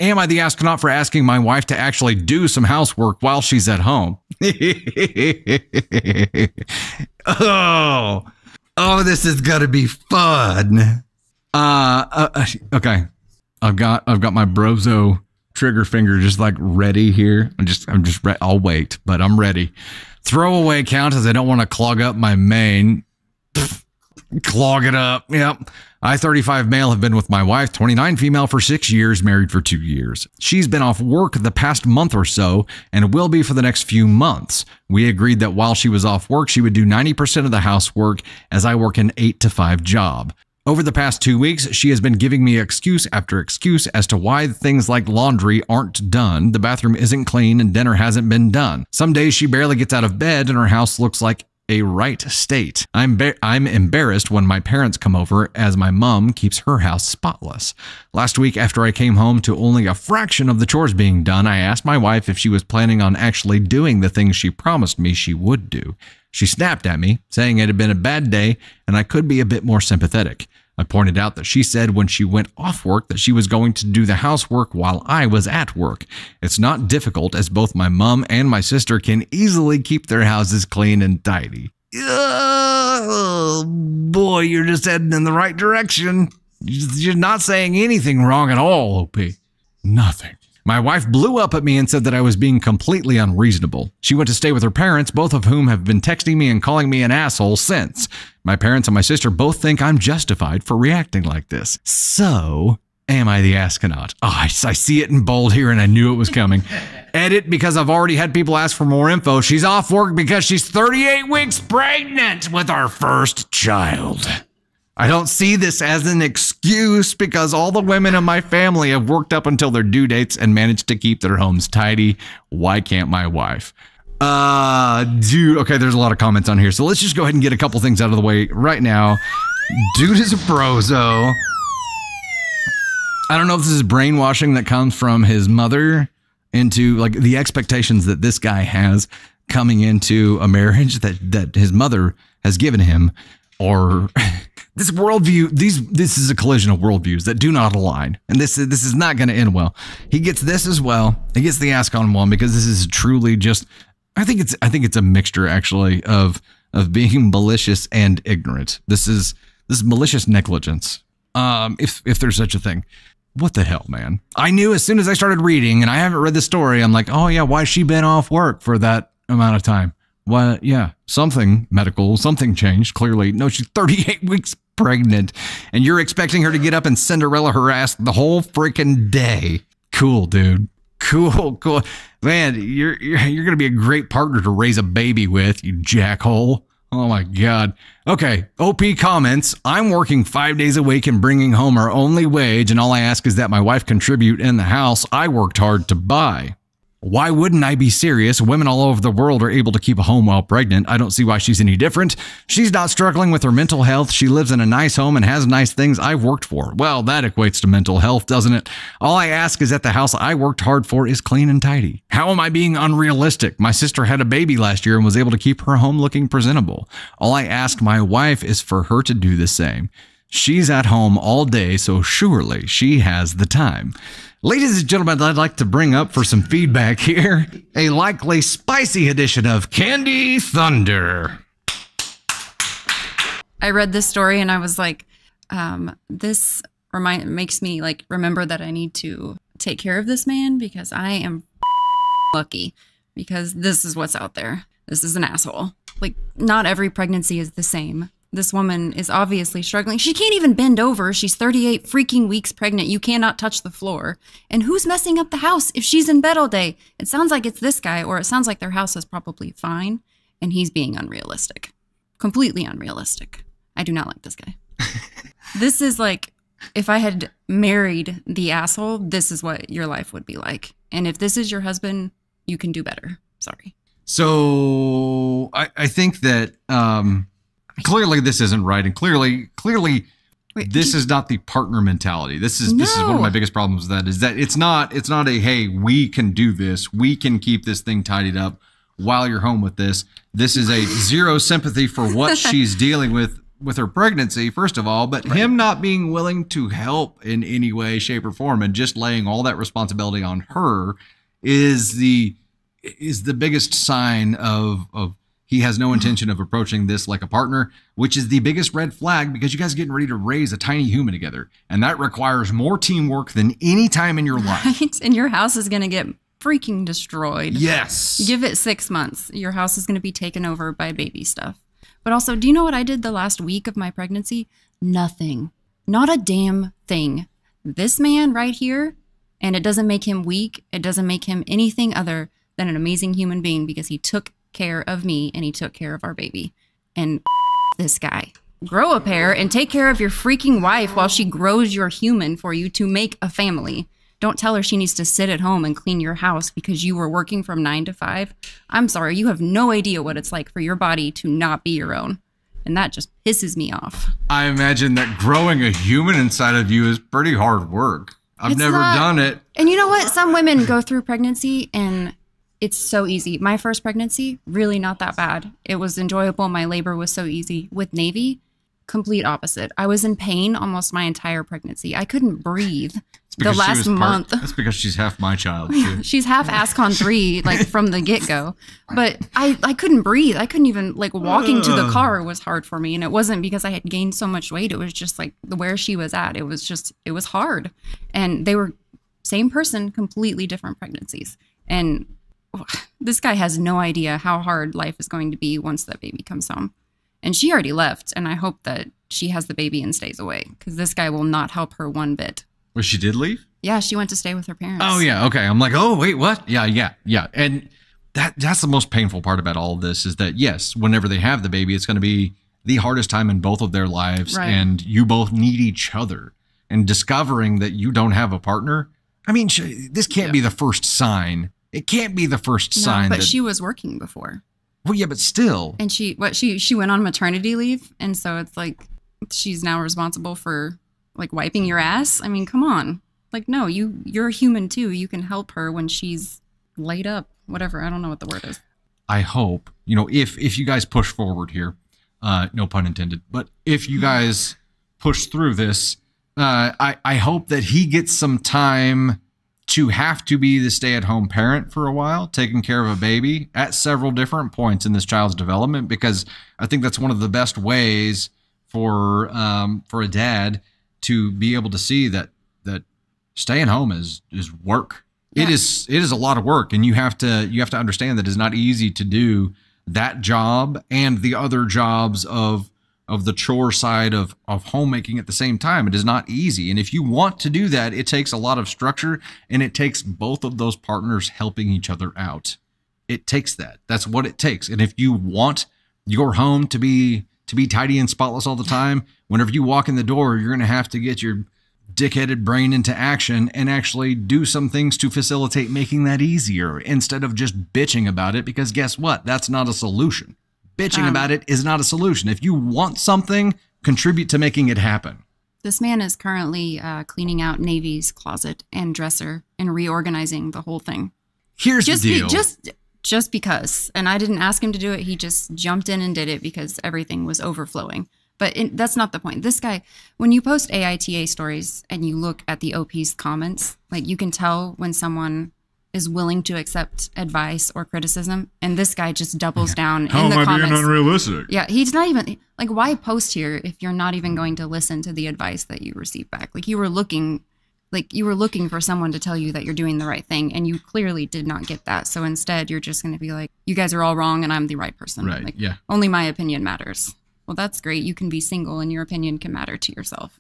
Am I the astronaut for asking my wife to actually do some housework while she's at home? Oh, this is gonna be fun. Okay. I've got my brozo trigger finger just like ready here. I'll wait, but I'm ready. Throwaway count as I don't want to clog up my main. Clog it up. Yep. I, 35 male, have been with my wife, 29 female, for 6 years, married for 2 years. She's been off work the past month or so and will be for the next few months. We agreed that while she was off work, she would do 90% of the housework as I work an 8 to 5 job. Over the past 2 weeks, she has been giving me excuse after excuse as to why things like laundry aren't done, the bathroom isn't clean, and dinner hasn't been done. Some days she barely gets out of bed and her house looks like a right state. I'm embarrassed when my parents come over as my mom keeps her house spotless. Last week, after I came home to only a fraction of the chores being done, I asked my wife if she was planning on actually doing the things she promised me she would do. She snapped at me, saying it had been a bad day and I could be a bit more sympathetic. I pointed out that she said when she went off work that she was going to do the housework while I was at work. It's not difficult, as both my mom and my sister can easily keep their houses clean and tidy. Oh, boy, you're just heading in the right direction. You're not saying anything wrong at all, OP. Nothing. My wife blew up at me and said that I was being completely unreasonable. She went to stay with her parents, both of whom have been texting me and calling me an asshole since. My parents and my sister both think I'm justified for reacting like this. So, am I the astronaut? Oh, I see it in bold here and I knew it was coming. Edit, because I've already had people ask for more info. She's off work because she's 38 weeks pregnant with our first child. I don't see this as an excuse because all the women in my family have worked up until their due dates and managed to keep their homes tidy. Why can't my wife? Dude, okay, there's a lot of comments on here, so let's just go ahead and get a couple things out of the way right now. Dude is a brozo. I don't know if this is brainwashing that comes from his mother into like the expectations that this guy has coming into a marriage that his mother has given him, or this worldview. This is a collision of worldviews that do not align, and this is not going to end well. He gets this as well. He gets the ask on one because this is truly just. I think it's a mixture actually of being malicious and ignorant. This is malicious negligence. If there's such a thing. What the hell, man? I knew as soon as I started reading, and I haven't read the story, I'm like, oh yeah, why's she been off work for that amount of time? What? Yeah, something medical, something changed, clearly. No, she's 38 weeks pregnant, and you're expecting her to get up and Cinderella her ass the whole freaking day. Cool, dude. Cool. Man, you're going to be a great partner to raise a baby with, you jackhole. Oh my God. Okay, OP comments. I'm working 5 days a week and bringing home our only wage, and all I ask is that my wife contribute in the house I worked hard to buy. Why wouldn't I be serious? Women all over the world are able to keep a home while pregnant. I don't see why she's any different. She's not struggling with her mental health. She lives in a nice home and has nice things I've worked for. Well, that equates to mental health, doesn't it? All I ask is that the house I worked hard for is clean and tidy. How am I being unrealistic? My sister had a baby last year and was able to keep her home looking presentable. All I ask my wife is for her to do the same. She's at home all day, so surely she has the time. Ladies and gentlemen, I'd like to bring up for some feedback here a likely spicy edition of Candy Thunder. I read this story and I was like, this makes me like remember that I need to take care of this man because I am lucky because this is what's out there. This is an asshole. Like, not every pregnancy is the same. This woman is obviously struggling. She can't even bend over. She's 38 freaking weeks pregnant. You cannot touch the floor. And who's messing up the house if she's in bed all day? It sounds like it's this guy, or it sounds like their house is probably fine, and he's being unrealistic. Completely unrealistic. I do not like this guy. This is like, if I had married the asshole, this is what your life would be like. And if this is your husband, you can do better. Sorry. So I think that... clearly this isn't right, and clearly Wait, this is not the partner mentality. This is one of my biggest problems with that, is that it's not a, hey, we can do this, we can keep this thing tidied up while you're home with this. This is a zero sympathy for what she's dealing with with her pregnancy, first of all, but him not being willing to help in any way, shape, or form, and just laying all that responsibility on her is the biggest sign of he has no intention of approaching this like a partner, which is the biggest red flag, because you guys are getting ready to raise a tiny human together, and that requires more teamwork than any time in your life. Right? And your house is going to get freaking destroyed. Yes. Give it 6 months. Your house is going to be taken over by baby stuff. But also, do you know what I did the last week of my pregnancy? Nothing. Not a damn thing. This man right here, and it doesn't make him weak. It doesn't make him anything other than an amazing human being, because he took care of me and he took care of our baby. And this guy. Grow a pair and take care of your freaking wife while she grows your human for you to make a family. Don't tell her she needs to sit at home and clean your house because you were working from 9 to 5. I'm sorry, you have no idea what it's like for your body to not be your own. And that just pisses me off. I imagine that growing a human inside of you is pretty hard work. I've never done it. And you know what? Some women go through pregnancy and it's so easy. My first pregnancy, really not that bad. It was enjoyable. My labor was so easy. With Navy, complete opposite. I was in pain almost my entire pregnancy. I couldn't breathe. The last month. That's because she's half my child, too. She's half ASCON 3, like from the get-go. But I couldn't breathe. I couldn't even, like, walking to the car was hard for me. And it wasn't because I had gained so much weight. It was just like where she was at. It was hard. And they were same person, completely different pregnancies. And this guy has no idea how hard life is going to be once that baby comes home. And she already left. And I hope that she has the baby and stays away, because this guy will not help her one bit. Well, she did leave? Yeah, she went to stay with her parents. Oh, yeah. Okay. I'm like, oh, wait, what? Yeah. And that's the most painful part about all of this, is that, yes, whenever they have the baby, it's going to be the hardest time in both of their lives. Right. And you both need each other. And discovering that you don't have a partner, I mean, this can't be the first sign. It can't be the first sign. But she was working before. Well, yeah, but still. And she went on maternity leave. And so it's like she's now responsible for, like, wiping your ass. I mean, come on. Like, no, you're a human too. You can help her when she's laid up, whatever. I don't know what the word is. I hope, if you guys push forward here, no pun intended, but if you guys push through this, I hope that he gets some time to have to be the stay-at-home parent for a while, taking care of a baby at several different points in this child's development, because I think that's one of the best ways for a dad to be able to see that staying home is work. Yeah. It is a lot of work, and you have to understand that it's not easy to do that job and the other jobs of the chore side of homemaking at the same time. It is not easy. And if you want to do that, it takes a lot of structure, and it takes both of those partners helping each other out. It takes that. That's what it takes. And if you want your home to be tidy and spotless all the time, whenever you walk in the door, you're going to have to get your dickheaded brain into action and actually do some things to facilitate making that easier, instead of just bitching about it, because guess what? That's not a solution. Bitching about it is not a solution. If you want something, contribute to making it happen. This man is currently cleaning out Navy's closet and dresser and reorganizing the whole thing. Here's the deal. Just because. And I didn't ask him to do it. He just jumped in and did it because everything was overflowing. But that's not the point. This guy, when you post AITA stories and you look at the OP's comments, like, you can tell when someone is willing to accept advice or criticism. And this guy just doubles down in the comments. How am I being unrealistic? Yeah, he's not even, like, why post here if you're not even going to listen to the advice that you receive back? Like, you were looking for someone to tell you that you're doing the right thing, and you clearly did not get that. So instead, you're just going to be like, you guys are all wrong and I'm the right person. Right, like, yeah. Only my opinion matters. Well, that's great. You can be single and your opinion can matter to yourself.